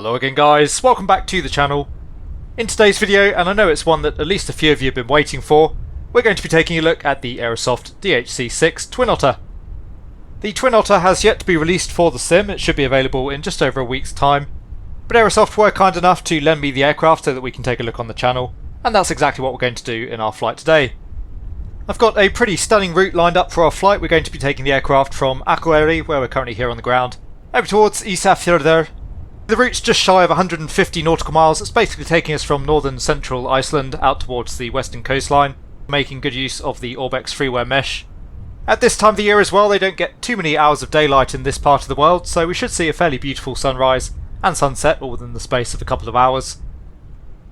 Hello again guys, welcome back to the channel. In today's video, and I know it's one that at least a few of you have been waiting for, we're going to be taking a look at the Aerosoft DHC-6 Twin Otter. The Twin Otter has yet to be released for the sim, it should be available in just over a week's time, but Aerosoft were kind enough to lend me the aircraft so that we can take a look on the channel, and that's exactly what we're going to do in our flight today. I've got a pretty stunning route lined up for our flight. We're going to be taking the aircraft from Akureyri, where we're currently here on the ground, over towards Isafjordur. The route's just shy of 150 nautical miles. It's basically taking us from northern central Iceland out towards the western coastline, making good use of the Orbex freeware mesh. At this time of the year as well, they don't get too many hours of daylight in this part of the world, so we should see a fairly beautiful sunrise and sunset all within the space of a couple of hours.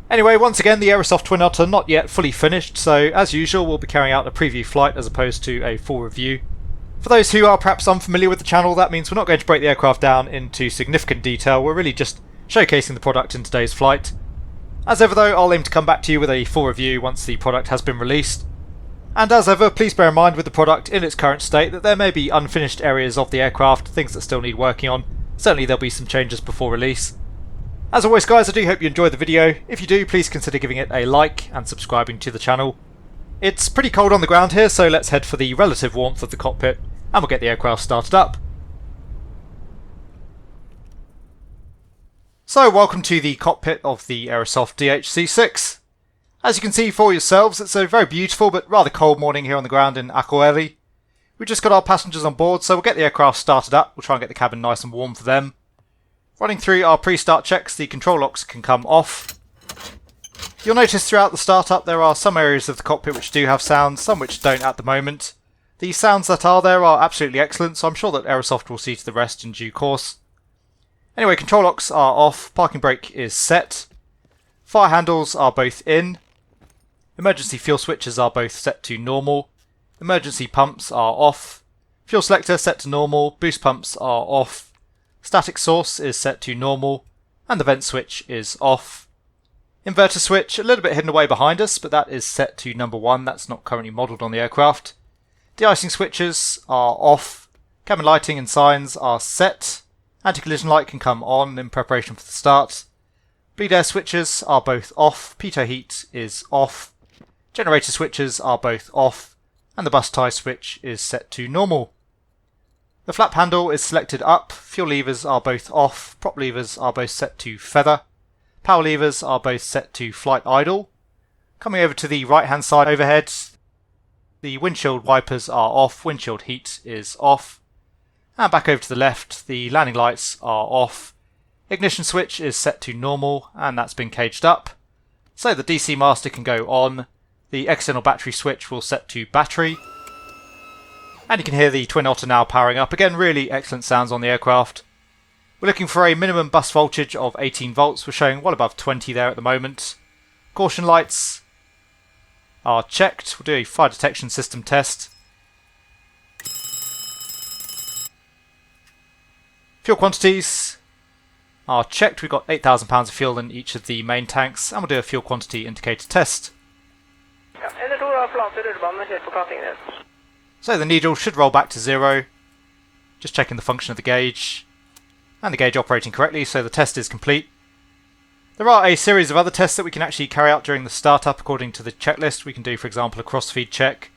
Anyway, once again, the Aerosoft Twin Otter not yet fully finished, so as usual we'll be carrying out a preview flight as opposed to a full review. For those who are perhaps unfamiliar with the channel, that means we're not going to break the aircraft down into significant detail, we're really just showcasing the product in today's flight. As ever though, I'll aim to come back to you with a full review once the product has been released. And as ever, please bear in mind with the product in its current state that there may be unfinished areas of the aircraft, things that still need working on. Certainly there'll be some changes before release. As always guys, I do hope you enjoyed the video. If you do, please consider giving it a like and subscribing to the channel. It's pretty cold on the ground here, so let's head for the relative warmth of the cockpit and we'll get the aircraft started up. So welcome to the cockpit of the Aerosoft DHC-6. As you can see for yourselves, it's a very beautiful but rather cold morning here on the ground in Akureyri. We've just got our passengers on board, so we'll get the aircraft started up. We'll try and get the cabin nice and warm for them. Running through our pre-start checks, the control locks can come off. You'll notice throughout the startup there are some areas of the cockpit which do have sounds, some which don't at the moment. The sounds that are there are absolutely excellent, so I'm sure that Aerosoft will see to the rest in due course. Anyway, control locks are off, parking brake is set, fire handles are both in, emergency fuel switches are both set to normal, emergency pumps are off, fuel selector set to normal, boost pumps are off, static source is set to normal, and the vent switch is off. Inverter switch a little bit hidden away behind us, but that is set to number 1, that's not currently modelled on the aircraft. De-icing switches are off, cabin lighting and signs are set, anti-collision light can come on in preparation for the start, bleed air switches are both off, pitot heat is off, generator switches are both off, and the bus tie switch is set to normal. The flap handle is selected up, fuel levers are both off, prop levers are both set to feather, power levers are both set to flight idle. Coming over to the right hand side overhead, the windshield wipers are off, windshield heat is off, and back over to the left the landing lights are off, ignition switch is set to normal and that's been caged up, so the DC master can go on, the external battery switch will set to battery, and you can hear the Twin Otter now powering up. Again, really excellent sounds on the aircraft. We're looking for a minimum bus voltage of 18 volts, we're showing well above 20 there at the moment. Caution lights are checked. We'll do a fire detection system test. Fuel quantities are checked. We've got 8,000 pounds of fuel in each of the main tanks, and we'll do a fuel quantity indicator test. So the needle should roll back to 0. Just checking the function of the gauge, and the gauge operating correctly, so the test is complete. There are a series of other tests that we can actually carry out during the startup according to the checklist. We can do, for example, a crossfeed check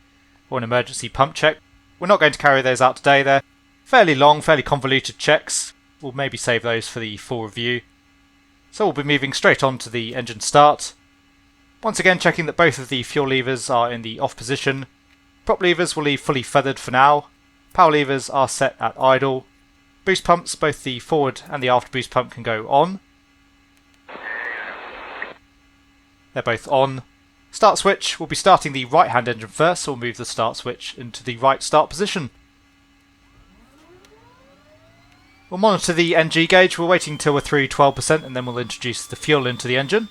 or an emergency pump check. We're not going to carry those out today. They're fairly long, fairly convoluted checks. We'll maybe save those for the full review. So we'll be moving straight on to the engine start. Once again checking that both of the fuel levers are in the off position. Prop levers will leave fully feathered for now. Power levers are set at idle. Boost pumps, both the forward and the aft boost pump can go on. They're both on. Start switch, we'll be starting the right hand engine first, so we'll move the start switch into the right start position. We'll monitor the NG gauge, we're waiting until we're through 12% and then we'll introduce the fuel into the engine.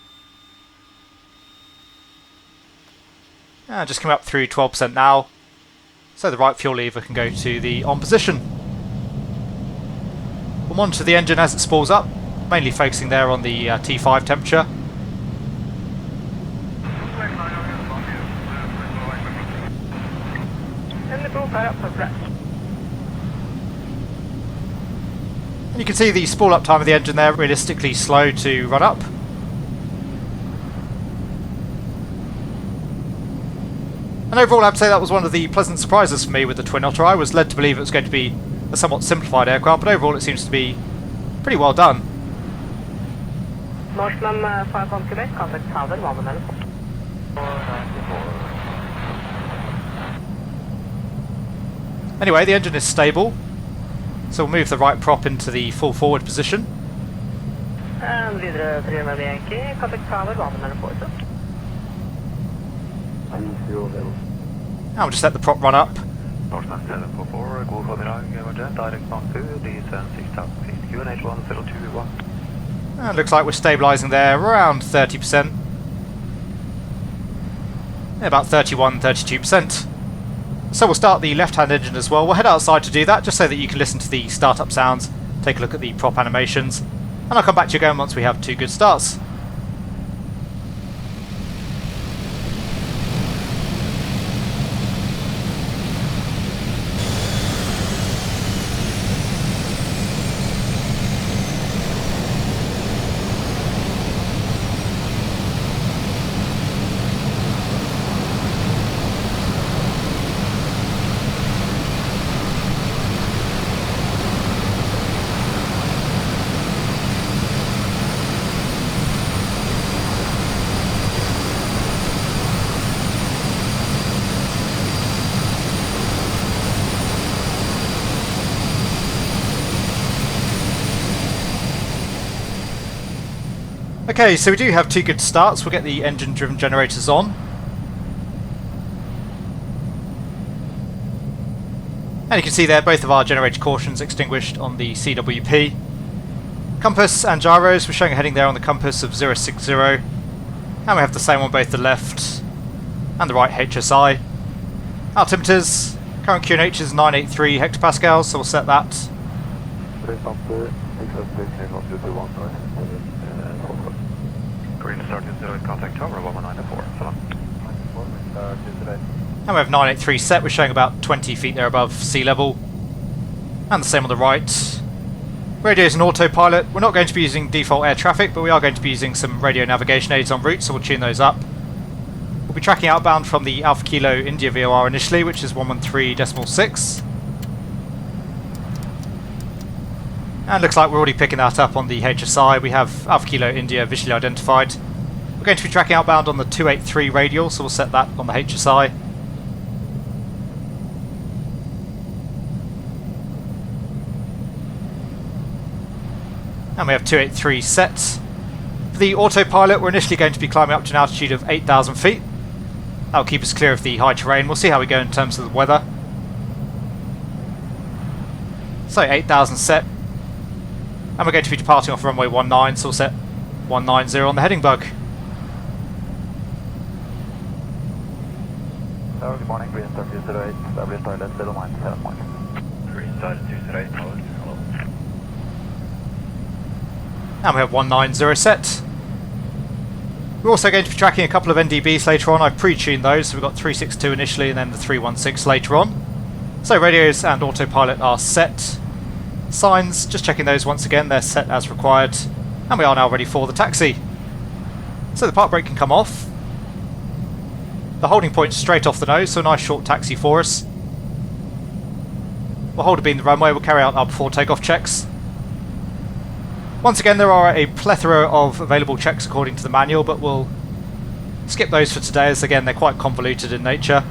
Just coming up through 12% now, so the right fuel lever can go to the on position. We'll monitor the engine as it spools up, mainly focusing there on the T5 temperature. And You can see the spool up time of the engine there, realistically slow to run up. And overall I have to say that was one of the pleasant surprises for me with the Twin Otter. I was led to believe it was going to be a somewhat simplified aircraft, but overall it seems to be pretty well done. Norseman 5 on Quebec, contact tower, 1 Anyway, the engine is stable, so we'll move the right prop into the full forward position. And videre 300 Yankee, contact tower, 1 forward. And we'll just let the prop run up. Norseman 744, god förmiddag, Everjet, direct bound to DHC-6 feet, QNH 1021. And it looks like we're stabilising there around 30%. Yeah, about 31-32%. So we'll start the left-hand engine as well. We'll head outside to do that, just so that you can listen to the startup sounds, take a look at the prop animations, and I'll come back to you again once we have 2 good starts. Okay, so we do have 2 good starts. We'll get the engine-driven generators on. And you can see there both of our generator cautions extinguished on the CWP. Compass and gyros, we're showing a heading there on the compass of 060. And we have the same on both the left and the right HSI. Altimeters, current QNH is 983 hectopascals, so we'll set that. Green start to 0 contact tower 1194. And we have 983 set, we're showing about 20 feet there above sea level. And the same on the right. Radio is an autopilot. We're not going to be using default air traffic, but we are going to be using some radio navigation aids en route, so we'll tune those up. We'll be tracking outbound from the Alpha Kilo India VOR initially, which is 113.6. And looks like we're already picking that up on the HSI. We have Alpha Kilo India visually identified. We're going to be tracking outbound on the 283 radial, so we'll set that on the HSI. And we have 283 set. For the autopilot, we're initially going to be climbing up to an altitude of 8,000 feet. That'll keep us clear of the high terrain. We'll see how we go in terms of the weather. So 8,000 set. And we're going to be departing off runway 19, so we'll set 190 on the heading bug. Good morning, Green Star 208, establish toilet 097. Green Star 208, hello. And we have 190 set. We're also going to be tracking a couple of NDBs later on. I've pre-tuned those, so we've got 362 initially and then the 316 later on. So radios and autopilot are set. Signs, just checking those once again, they're set as required. And we are now ready for the taxi. So the park brake can come off. The holding point's straight off the nose, so a nice short taxi for us. We'll hold a beam the runway, we'll carry out our before takeoff checks. Once again, there are a plethora of available checks according to the manual, but we'll skip those for today as again they're quite convoluted in nature.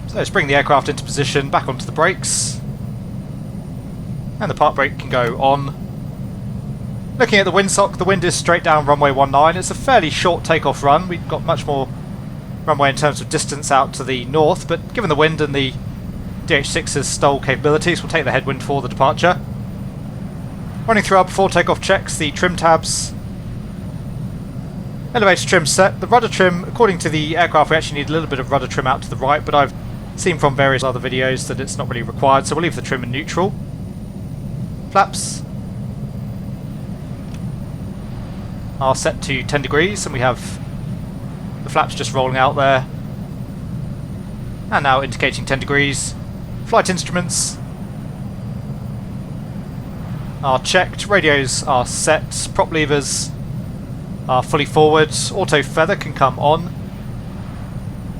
So let's bring the aircraft into position, back onto the brakes. And the park brake can go on. Looking at the windsock, the wind is straight down runway 19. It's a fairly short takeoff run. We've got much more runway in terms of distance out to the north, but given the wind and the DH-6's STOL capabilities, we'll take the headwind for the departure. Running through our before takeoff checks, the trim tabs. Elevator trim set. The rudder trim, according to the aircraft, we actually need a little bit of rudder trim out to the right, but I've seen from various other videos that it's not really required, so we'll leave the trim in neutral. Flaps are set to 10 degrees and we have the flaps just rolling out there. And now indicating 10 degrees. Flight instruments are checked, radios are set, prop levers are fully forward, auto feather can come on,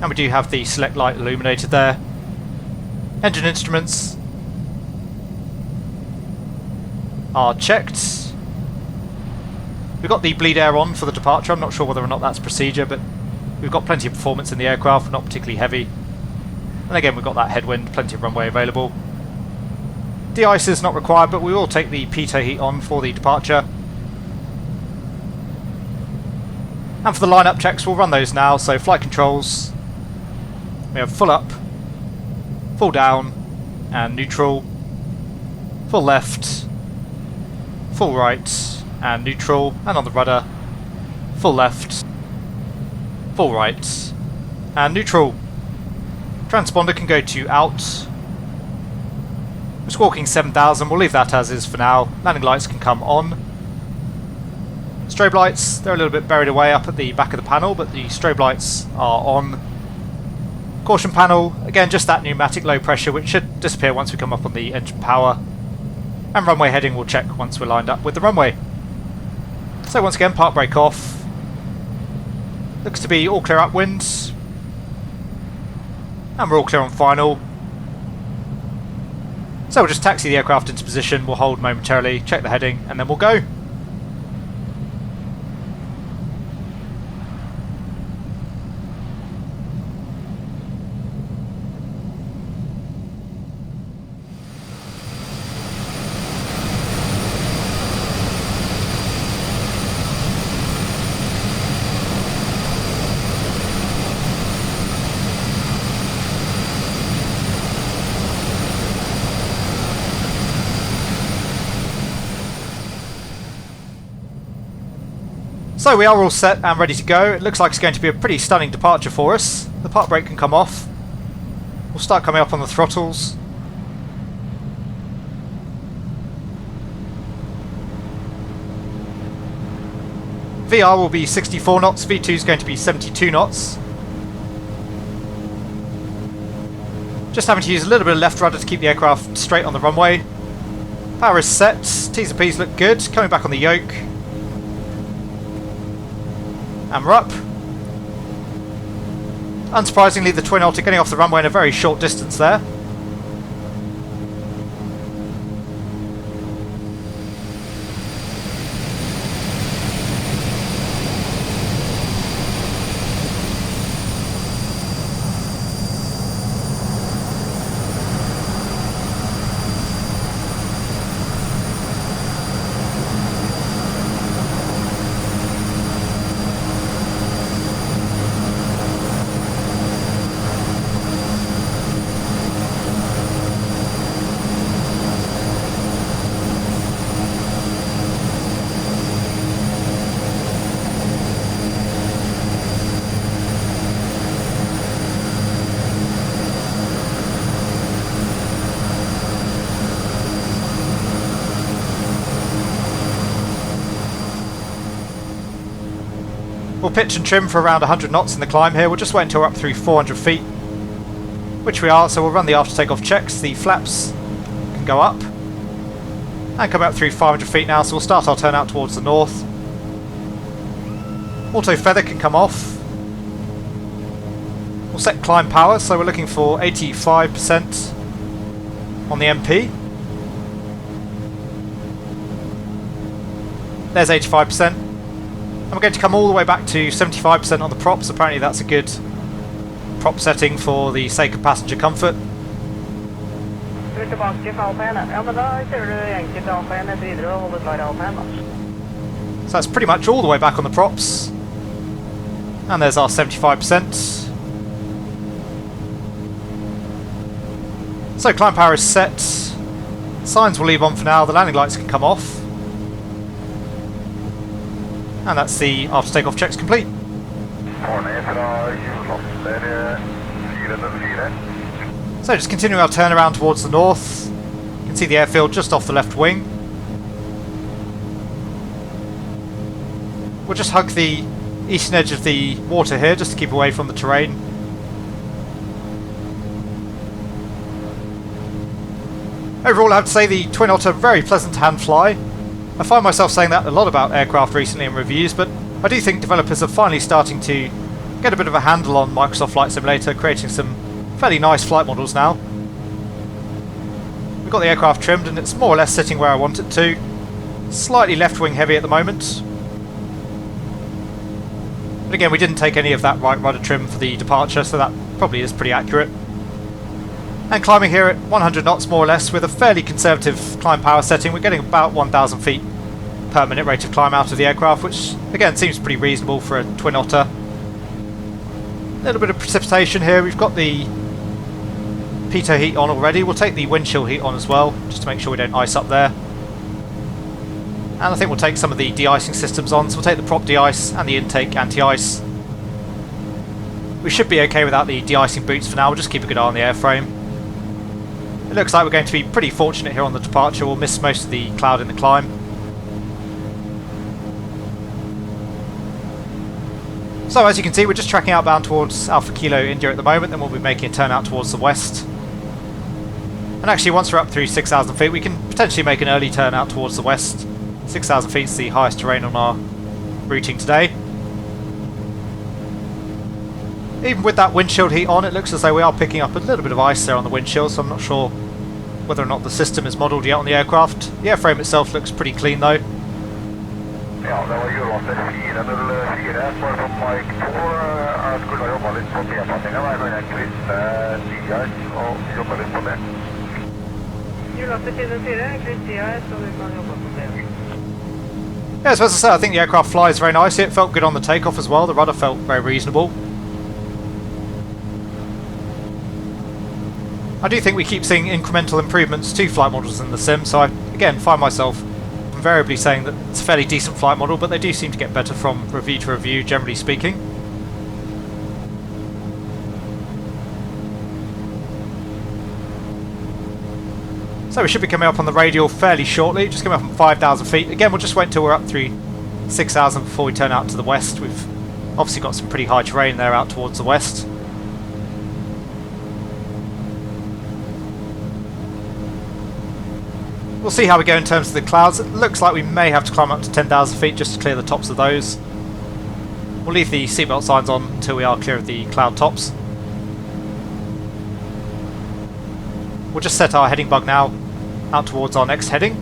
and we do have the select light illuminated there. Engine instruments are checked. We've got the bleed air on for the departure. I'm not sure whether or not that's procedure, but we've got plenty of performance in the aircraft, not particularly heavy. And again, we've got that headwind, plenty of runway available. De-ice is not required, but we will take the pitot heat on for the departure. And for the line-up checks, we'll run those now. So flight controls, we have full up, full down, and neutral, full left, full right, and neutral, and on the rudder, full left, full right, and neutral. Transponder can go to out. We're squawking 7,000, we'll leave that as is for now. Landing lights can come on. Strobe lights, they're a little bit buried away up at the back of the panel, but the strobe lights are on. Caution panel, again just that pneumatic low pressure, which should disappear once we come up on the engine power. And runway heading we'll check once we're lined up with the runway. So once again, park brake off. Looks to be all clear upwind. And we're all clear on final. So we'll just taxi the aircraft into position, we'll hold momentarily, check the heading, and then we'll go. So we are all set and ready to go. It looks like it's going to be a pretty stunning departure for us. The park brake can come off. We'll start coming up on the throttles. VR will be 64 knots, V2 is going to be 72 knots. Just having to use a little bit of left rudder to keep the aircraft straight on the runway. Power is set, T's and P's look good, coming back on the yoke. And we're up. Unsurprisingly, the Twin Otter getting off the runway in a very short distance there. We'll pitch and trim for around 100 knots in the climb here. We'll just wait until we're up through 400 feet, which we are, so we'll run the after takeoff checks. The flaps can go up and come up through 500 feet now, so we'll start our turn out towards the north. Auto feather can come off. We'll set climb power, so we're looking for 85% on the MP. There's 85%. And we're going to come all the way back to 75% on the props. Apparently that's a good prop setting for the sake of passenger comfort. So that's pretty much all the way back on the props. And there's our 75%. So climb power is set. Signs will leave on for now. The landing lights can come off. And that's the after takeoff checks complete. So just continuing our turnaround towards the north. You can see the airfield just off the left wing. We'll just hug the eastern edge of the water here just to keep away from the terrain. Overall, I have to say the Twin Otter very pleasant to hand fly. I find myself saying that a lot about aircraft recently in reviews, but I do think developers are finally starting to get a bit of a handle on Microsoft Flight Simulator, creating some fairly nice flight models now. We've got the aircraft trimmed and it's more or less sitting where I want it to. Slightly left wing heavy at the moment. But again, we didn't take any of that right rudder trim for the departure, so that probably is pretty accurate. And climbing here at 100 knots more or less with a fairly conservative climb power setting, we're getting about 1,000 feet per minute rate of climb out of the aircraft, which again seems pretty reasonable for a Twin Otter. A little bit of precipitation here. We've got the pitot heat on already. We'll take the windshield heat on as well, just to make sure we don't ice up there. And I think we'll take some of the de-icing systems on, so we'll take the prop de-ice and the intake anti-ice. We should be okay without the de-icing boots for now. We'll just keep a good eye on the airframe. It looks like we're going to be pretty fortunate here on the departure. We'll miss most of the cloud in the climb. So as you can see, we're just tracking outbound towards Alpha Kilo India at the moment, and we'll be making a turn out towards the west. And actually, once we're up through 6,000 feet, we can potentially make an early turn out towards the west. 6,000 feet is the highest terrain on our routing today. Even with that windshield heat on, it looks as though we are picking up a little bit of ice there on the windshield, so I'm not sure whether or not the system is modelled yet on the aircraft. The airframe itself looks pretty clean though. Ja, det var Aerosoft 404 svar på Mike 2. Jeg skulle ha jobbet litt på T-passingen. Jeg kan krysse DHC og jobbe litt på det. Aerosoft 404, kryss DHC, så du kan jobbe på det. Yeah, so as I said, I think the aircraft flies very nicely. It felt good on the takeoff as well. The rudder felt very reasonable. I do think we keep seeing incremental improvements to flight models in the sim, so I again find myself invariably saying that it's a fairly decent flight model, but they do seem to get better from review to review, generally speaking. So we should be coming up on the radial fairly shortly, just coming up on 5,000 feet. Again, we'll just wait until we're up through 6,000 before we turn out to the west. We've obviously got some pretty high terrain there out towards the west. We'll see how we go in terms of the clouds. It looks like we may have to climb up to 10,000 feet just to clear the tops of those. We'll leave the seatbelt signs on until we are clear of the cloud tops. We'll just set our heading bug now out towards our next heading.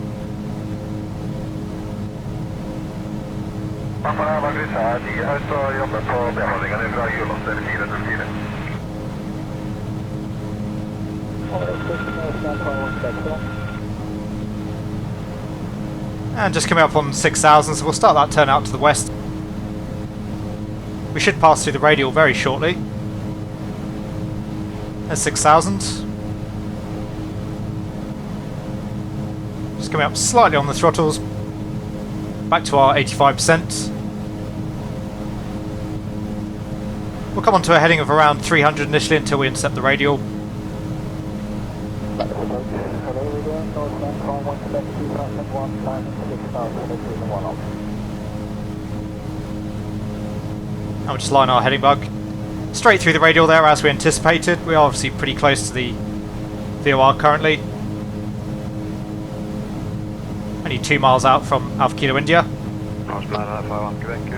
And just coming up on 6,000, so we'll start that turn out to the west. We should pass through the radial very shortly. There's 6,000. Just coming up slightly on the throttles. Back to our 85%. We'll come on to a heading of around 300 initially until we intercept the radial. And we'll just line our heading bug straight through the radial there as we anticipated. We are obviously pretty close to the VOR currently. Only 2 miles out from Alpha Kilo India. Good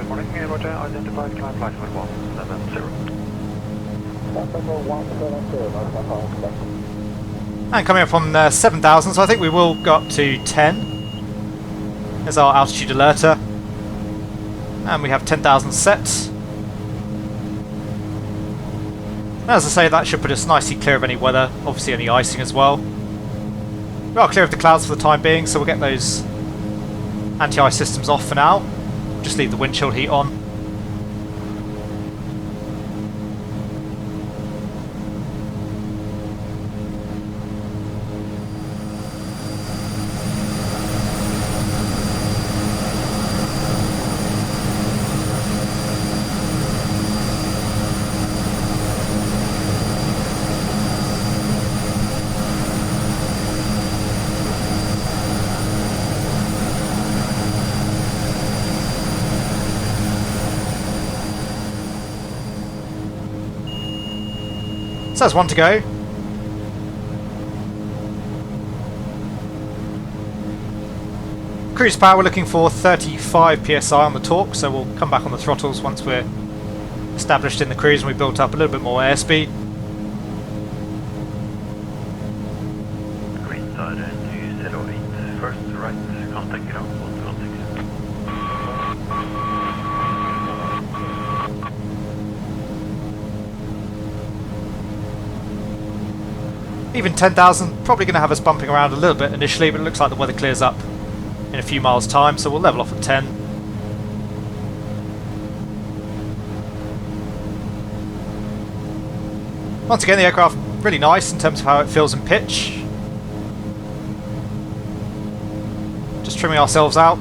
morning, Roger. Identified climb flight 170. And coming up on 7,000, so I think we will go up to 10. There's our altitude alerter. And we have 10,000 set. As I say, that should put us nicely clear of any weather, obviously any icing as well. We are clear of the clouds for the time being, so we'll get those anti-ice systems off for now. Just leave the windshield heat on. So there's one to go. Cruise power, we're looking for 35 psi on the torque, so we'll come back on the throttles once we're established in the cruise and we've built up a little bit more airspeed. Green side 208, first right, contact ground 116. Even 10,000, probably going to have us bumping around a little bit initially, but it looks like the weather clears up in a few miles time, so we'll level off at 10. Once again, the aircraft really nice in terms of how it feels in pitch. Just trimming ourselves out.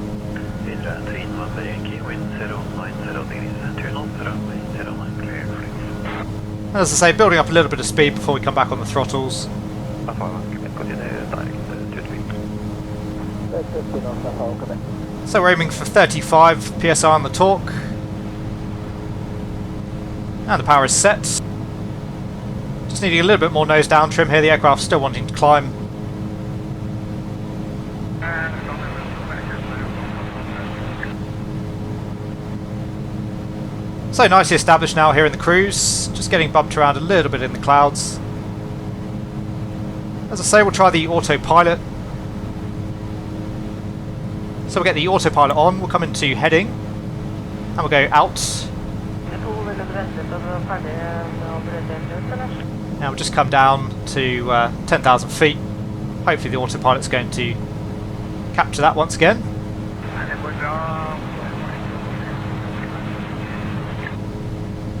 And as I say, building up a little bit of speed before we come back on the throttles. So we're aiming for 35 psi on the torque. And the power is set. Just needing a little bit more nose down trim here, the aircraft's still wanting to climb. So nicely established now here in the cruise, just getting bumped around a little bit in the clouds. As I say, we'll try the autopilot. So we'll get the autopilot on, we'll come into heading, and we'll go out. Now we'll just come down to 10,000 feet. Hopefully the autopilot's going to capture that once again.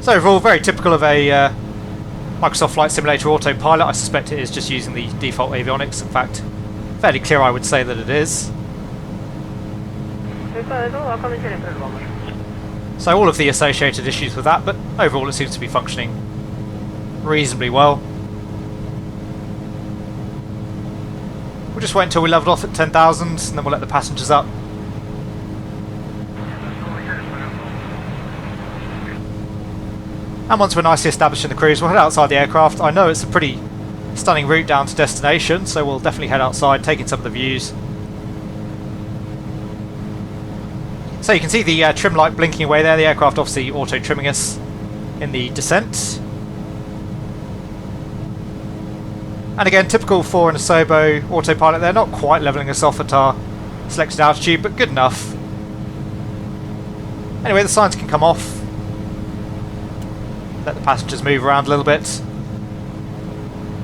So overall, very typical of a Microsoft Flight Simulator autopilot. I suspect it is just using the default avionics. In fact, fairly clear I would say that it is. So all of the associated issues with that, but overall it seems to be functioning reasonably well. We'll just wait until we leveled off at 10,000 and then we'll let the passengers up. And once we're nicely established in the cruise, we'll head outside the aircraft. I know it's a pretty stunning route down to destination, so we'll definitely head outside, taking some of the views. So you can see the trim light blinking away there, the aircraft obviously auto-trimming us in the descent. And again, typical for an Asobo autopilot, they're not quite levelling us off at our selected altitude, but good enough. Anyway, the signs can come off. Let the passengers move around a little bit.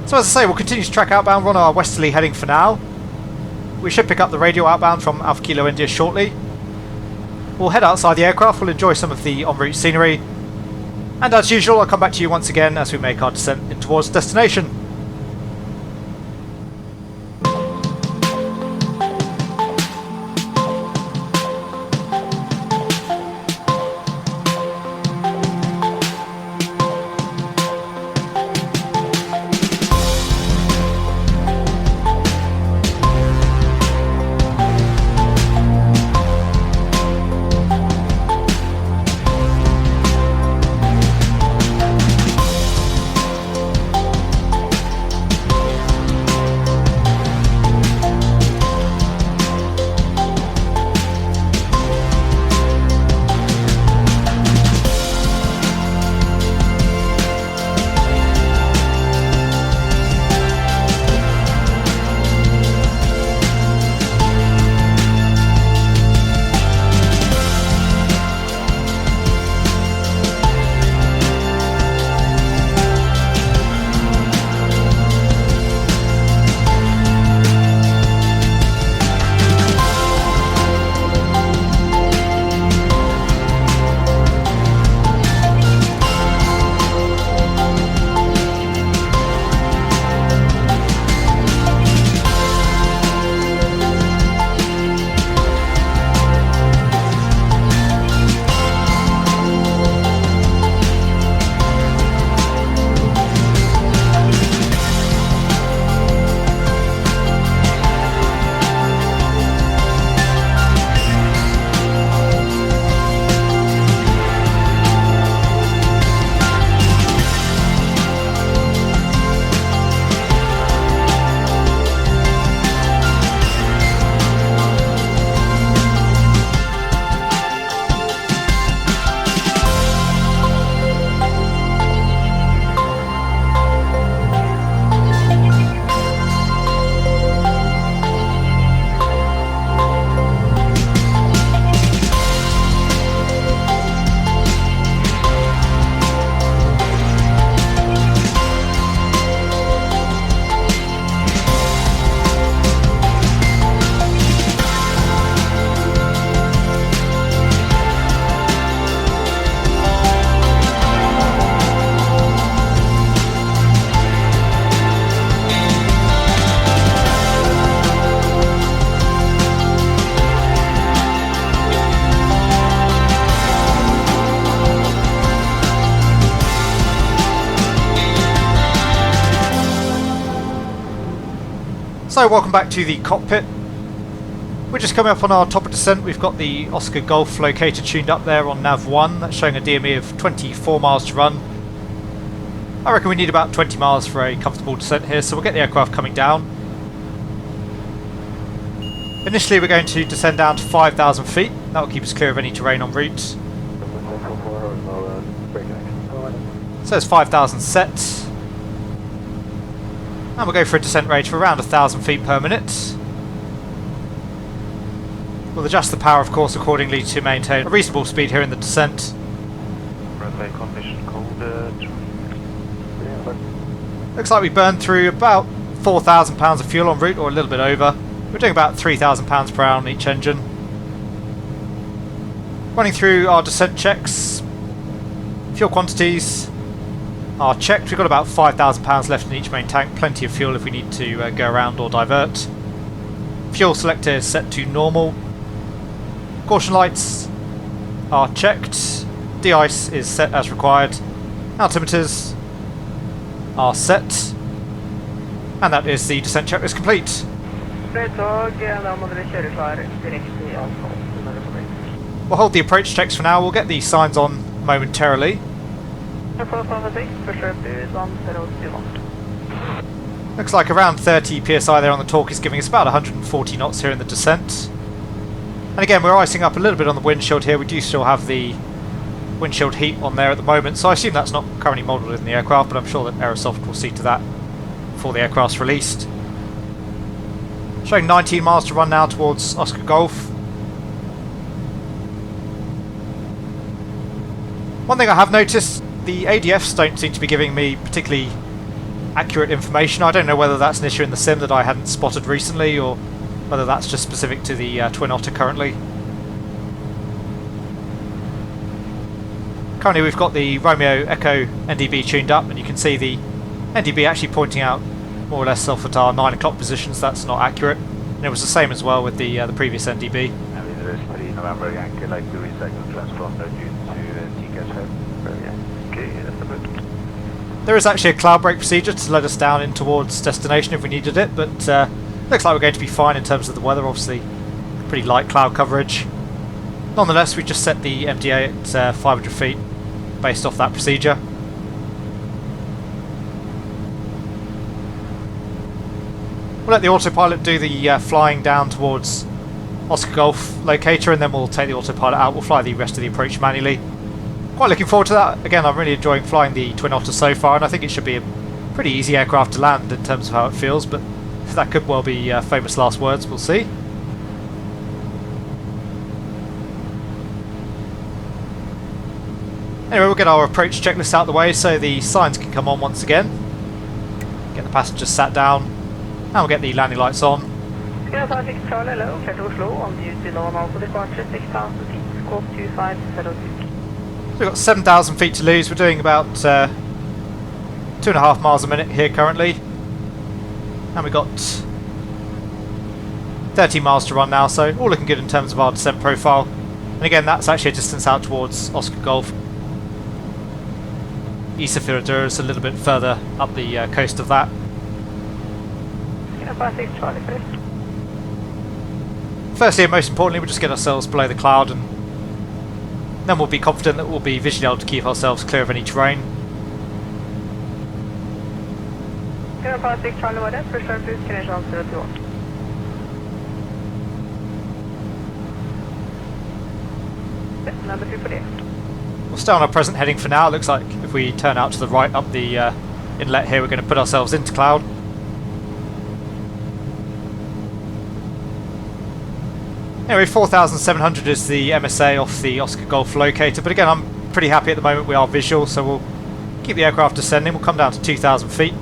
So as I say, we'll continue to track outbound. We're on our westerly heading for now. We should pick up the radio outbound from Alpha Kilo India shortly. We'll head outside the aircraft, we'll enjoy some of the en route scenery. And as usual, I'll come back to you once again as we make our descent in towards destination. So welcome back to the cockpit. We're just coming up on our top of descent. We've got the Oscar Golf locator tuned up there on nav 1. That's showing a DME of 24 miles to run. I reckon we need about 20 miles for a comfortable descent here, so we'll get the aircraft coming down. Initially we're going to descend down to 5,000 feet. That will keep us clear of any terrain en route. So it's 5,000 set. And we'll go for a descent rate of around 1,000 feet per minute. We'll adjust the power, of course, accordingly to maintain a reasonable speed here in the descent. Looks like we burned through about 4,000 pounds of fuel en route, or a little bit over. We're doing about 3,000 pounds per hour on each engine. Running through our descent checks. Fuel quantities are checked. We've got about 5,000 pounds left in each main tank, plenty of fuel if we need to go around or divert. Fuel selector is set to normal. Caution lights are checked. De-ice is set as required. Altimeters are set. And that is the descent checklist complete. We'll hold the approach checks for now. We'll get the signs on momentarily. Looks like around 30 psi there on the torque is giving us about 140 knots here in the descent. And again, we're icing up a little bit on the windshield here. We do still have the windshield heat on there at the moment, so I assume that's not currently modelled in the aircraft, but I'm sure that Aerosoft will see to that before the aircraft's released. Showing 19 miles to run now towards Oscar Golf. One thing I have noticed, the ADFs don't seem to be giving me particularly accurate information. I don't know whether that's an issue in the sim that I hadn't spotted recently, or whether that's just specific to the Twin Otter currently. Currently we've got the Romeo Echo NDB tuned up, and you can see the NDB actually pointing out more or less off at our 9 o'clock positions. That's not accurate. And it was the same as well with the previous NDB. There is actually a cloud break procedure to let us down in towards destination if we needed it, but looks like we're going to be fine in terms of the weather. Obviously pretty light cloud coverage. Nonetheless, we just set the MDA at 500 feet based off that procedure. We'll let the autopilot do the flying down towards Oscar Golf locator, and then we'll take the autopilot out. We'll fly the rest of the approach manually. Quite looking forward to that. Again, I'm really enjoying flying the Twin Otter so far, and I think it should be a pretty easy aircraft to land in terms of how it feels, but that could well be famous last words. We'll see. Anyway, we'll get our approach checklist out of the way so the signs can come on once again. Get the passengers sat down, and we'll get the landing lights on. So we've got 7,000 feet to lose. We're doing about 2.5 miles a minute here currently. And we've got 13 miles to run now, so all looking good in terms of our descent profile. And again, that's actually a distance out towards Oscar Golf. Isafjordur is a little bit further up the coast of that. Firstly and most importantly, we'll just get ourselves below the cloud, and then we'll be confident that we'll be visually able to keep ourselves clear of any terrain. We'll stay on our present heading for now. It looks like if we turn out to the right up the inlet here, we're going to put ourselves into cloud. Anyway, 4,700 is the MSA off the Oscar Golf locator, but again, I'm pretty happy at the moment we are visual, so we'll keep the aircraft descending. We'll come down to 2,000 feet.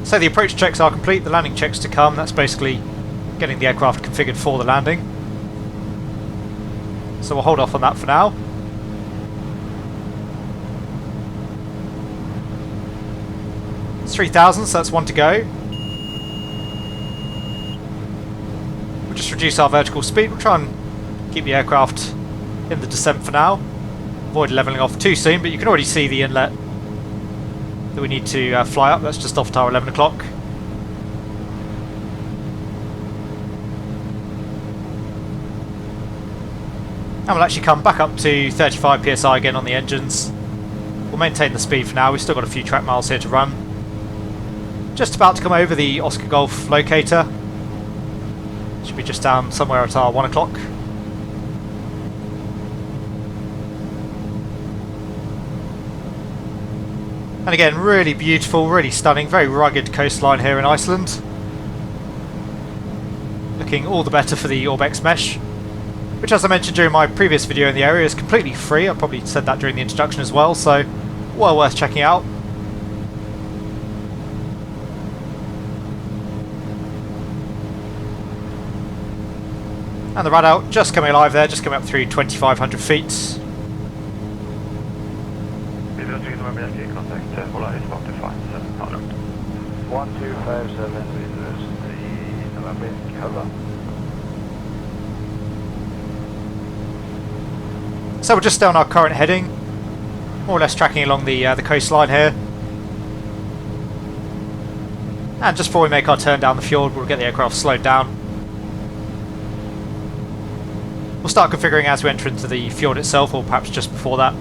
So the approach checks are complete, the landing checks to come. That's basically getting the aircraft configured for the landing. So we'll hold off on that for now. It's 3,000, so that's one to go. We'll just reduce our vertical speed. We'll try and keep the aircraft in the descent for now. Avoid levelling off too soon, but you can already see the inlet that we need to fly up. That's just off tower 11 o'clock. And we'll actually come back up to 35 psi again on the engines. We'll maintain the speed for now. We've still got a few track miles here to run. Just about to come over the Oscar Golf locator. Should be just down somewhere at our 1 o'clock. And again, really beautiful, really stunning, very rugged coastline here in Iceland. Looking all the better for the Orbex mesh, which, as I mentioned during my previous video in the area, is completely free. I probably said that during the introduction as well, so well worth checking out. And the rad out just coming alive there, just coming up through 2,500 feet. Contact, 1257 meters, November, cover. So we're just down our current heading, more or less tracking along the coastline here. And just before we make our turn down the fjord, we'll get the aircraft slowed down. We'll start configuring as we enter into the fjord itself, or perhaps just before that.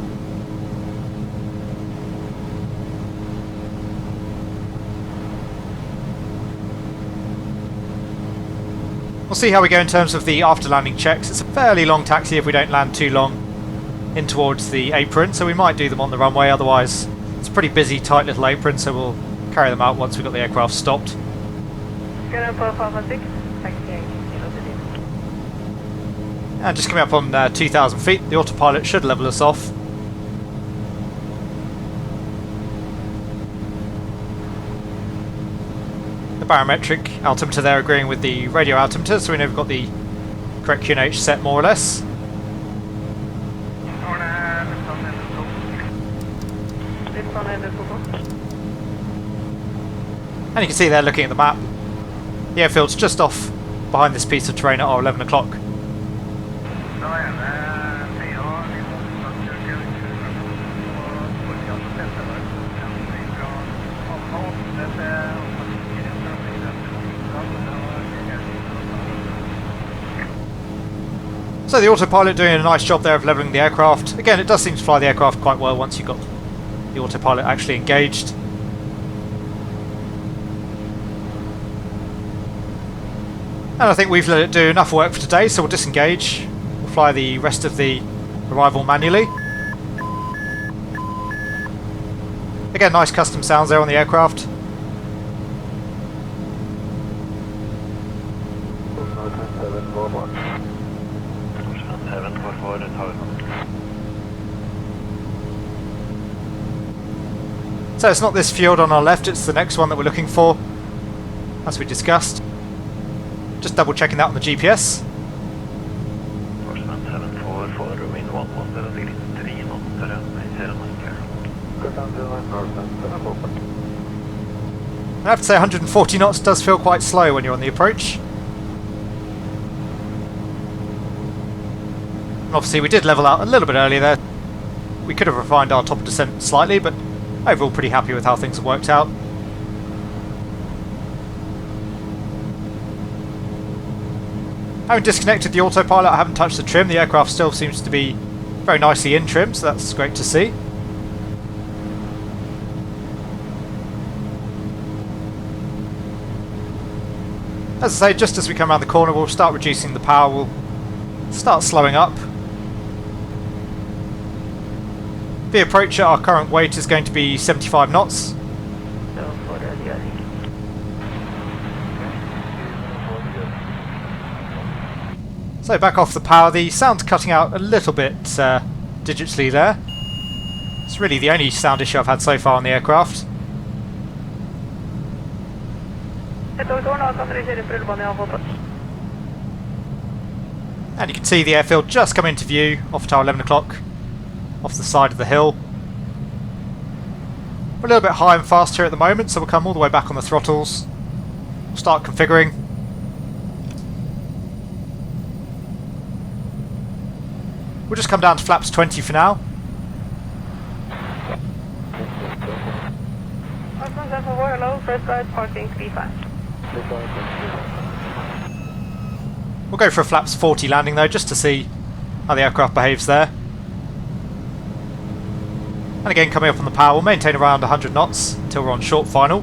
We'll see how we go in terms of the after landing checks. It's a fairly long taxi if we don't land too long in towards the apron, so we might do them on the runway. Otherwise it's a pretty busy, tight little apron, so we'll carry them out once we've got the aircraft stopped. And just coming up on 2,000 feet, the autopilot should level us off. The barometric altimeter there agreeing with the radio altimeter, so we know we've got the correct QNH set more or less. And you can see there, looking at the map, the airfield's just off behind this piece of terrain at our 11 o'clock. So the autopilot doing a nice job there of levelling the aircraft. Again, it does seem to fly the aircraft quite well once you've got the autopilot actually engaged. And I think we've let it do enough work for today, so we'll disengage. We'll fly the rest of the arrival manually. Again, nice custom sounds there on the aircraft. So it's not this fjord on our left, it's the next one that we're looking for, as we discussed. Just double checking that on the GPS. I have to say 140 knots does feel quite slow when you're on the approach. And obviously we did level out a little bit earlier there. We could have refined our top of descent slightly, but overall pretty happy with how things have worked out. Having disconnected the autopilot, I haven't touched the trim. The aircraft still seems to be very nicely in trim, so that's great to see. As I say, just as we come around the corner, we'll start reducing the power. We'll start slowing up. The approach at our current weight is going to be 75 knots. So back off the power. The sound's cutting out a little bit digitally there. It's really the only sound issue I've had so far on the aircraft. And you can see the airfield just come into view off tower 11 o'clock, off the side of the hill. We're a little bit high and fast here at the moment, so we'll come all the way back on the throttles. We'll start configuring. We'll just come down to flaps 20 for now. We'll go for a flaps 40 landing though, just to see how the aircraft behaves there. And again, coming up on the power, we'll maintain around 100 knots until we're on short final.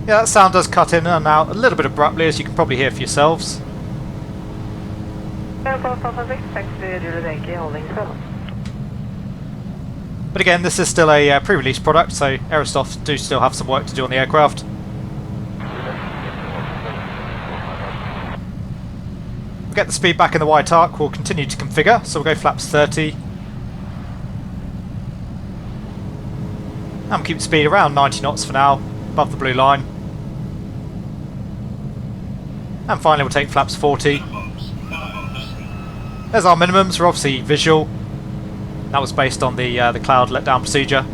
Yeah, that sound does cut in and out a little bit abruptly, as you can probably hear for yourselves. But again, this is still a pre-release product, so Aerosoft do still have some work to do on the aircraft. We'll get the speed back in the white arc, we'll continue to configure, so we'll go flaps 30. And we'll keep the speed around 90 knots for now, above the blue line. And finally we'll take flaps 40. There's our minimums, we're obviously visual. That was based on the cloud letdown procedure.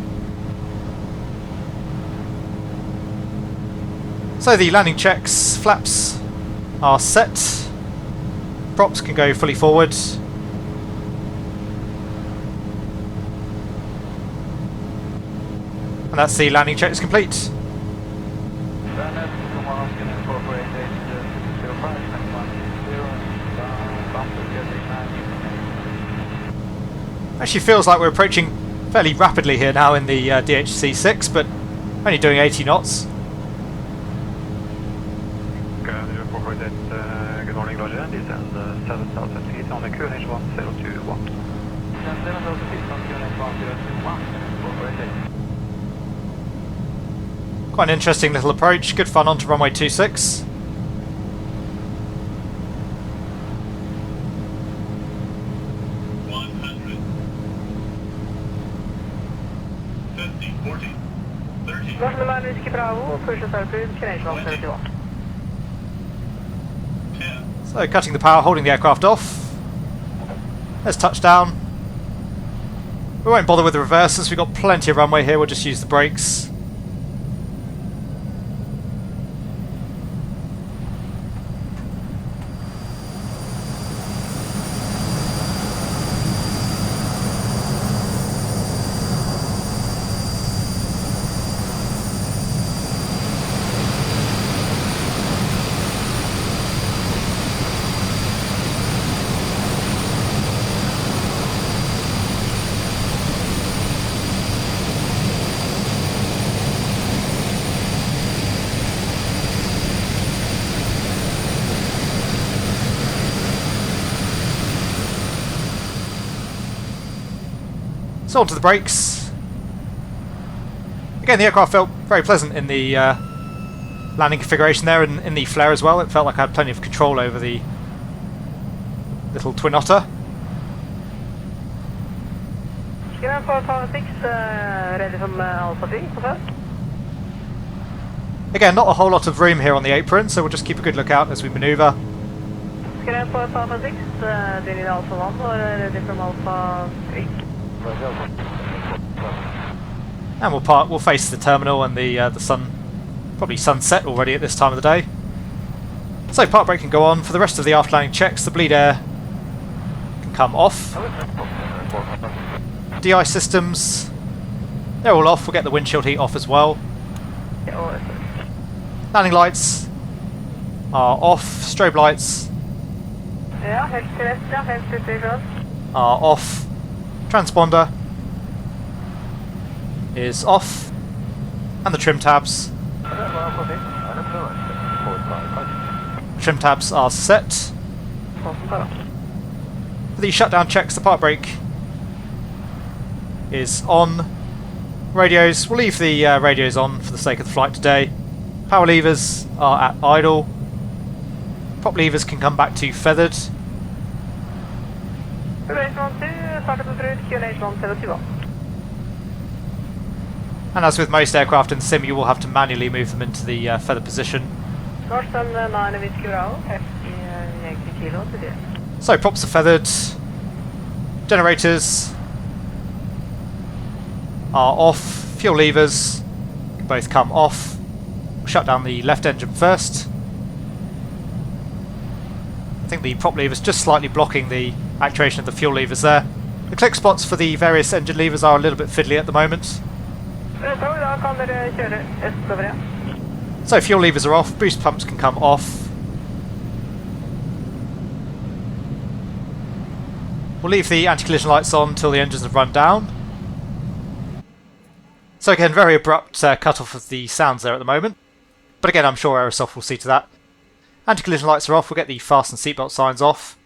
So the landing checks, flaps are set. Props can go fully forward. And that's the landing checks complete. Actually feels like we're approaching fairly rapidly here now in the DHC-6, but only doing 80 knots. Good morning, Roger. Descend 7000 feet on the QNH 1021. Quite an interesting little approach. Good fun onto runway 26. So cutting the power, holding the aircraft off. There's touchdown. We won't bother with the reversers, we've got plenty of runway here, we'll just use the brakes. So onto the brakes. Again, the aircraft felt very pleasant in the landing configuration there, and in the flare as well. It felt like I had plenty of control over the little Twin Otter. Again, not a whole lot of room here on the apron, so we'll just keep a good lookout as we manoeuvre. And we'll face the terminal and the sun, probably sunset already at this time of the day. So park brake can go on. For the rest of the aft landing checks, the bleed air can come off. DI systems, they're all off. We'll get the windshield heat off as well. Landing lights are off. Strobe lights are off. Transponder is off, and the trim tabs are set. For the shutdown checks, the park brake is on. Radios, we'll leave the radios on for the sake of the flight today. Power levers are at idle. Prop levers can come back to feathered. And as with most aircraft in the sim, you will have to manually move them into the feather position. Northern 9 Whiskey Bravo, 50 kilo to the. So props are feathered, generators are off, fuel levers both come off. We'll shut down the left engine first. I think the prop lever is just slightly blocking the actuation of the fuel levers there. The click spots for the various engine levers are a little bit fiddly at the moment. So fuel levers are off, boost pumps can come off. We'll leave the anti-collision lights on until the engines have run down. So again, very abrupt cut-off of the sounds there at the moment. But again, I'm sure Aerosoft will see to that. Anti-collision lights are off, we'll get the fasten seatbelt signs off.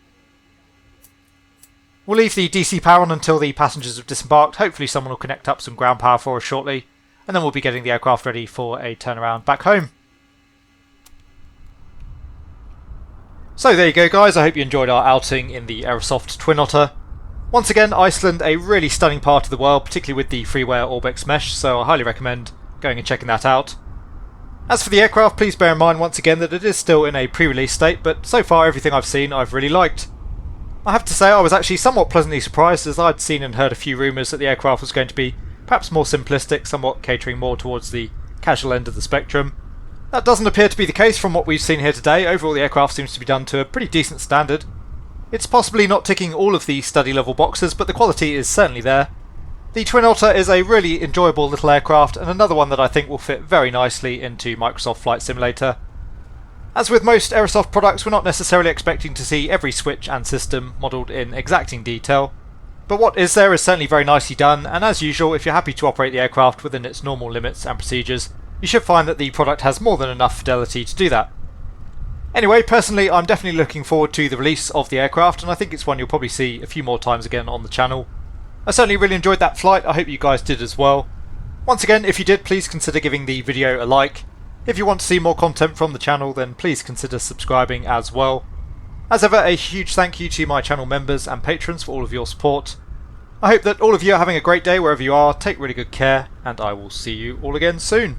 We'll leave the DC power on until the passengers have disembarked. Hopefully someone will connect up some ground power for us shortly. And then we'll be getting the aircraft ready for a turnaround back home. So there you go guys, I hope you enjoyed our outing in the Aerosoft Twin Otter. Once again, Iceland, a really stunning part of the world, particularly with the freeware Orbex mesh, so I highly recommend going and checking that out. As for the aircraft, please bear in mind once again that it is still in a pre-release state, but so far everything I've seen I've really liked. I have to say I was actually somewhat pleasantly surprised, as I'd seen and heard a few rumours that the aircraft was going to be perhaps more simplistic, somewhat catering more towards the casual end of the spectrum. That doesn't appear to be the case from what we've seen here today. Overall the aircraft seems to be done to a pretty decent standard. It's possibly not ticking all of the study level boxes, but the quality is certainly there. The Twin Otter is a really enjoyable little aircraft, and another one that I think will fit very nicely into Microsoft Flight Simulator. As with most Aerosoft products, we're not necessarily expecting to see every switch and system modelled in exacting detail, but what is there is certainly very nicely done, and as usual, if you're happy to operate the aircraft within its normal limits and procedures, you should find that the product has more than enough fidelity to do that. Anyway, personally I'm definitely looking forward to the release of the aircraft, and I think it's one you'll probably see a few more times again on the channel. I certainly really enjoyed that flight, I hope you guys did as well. Once again, if you did, please consider giving the video a like. If you want to see more content from the channel, then please consider subscribing as well. As ever, a huge thank you to my channel members and patrons for all of your support. I hope that all of you are having a great day wherever you are, take really good care, and I will see you all again soon.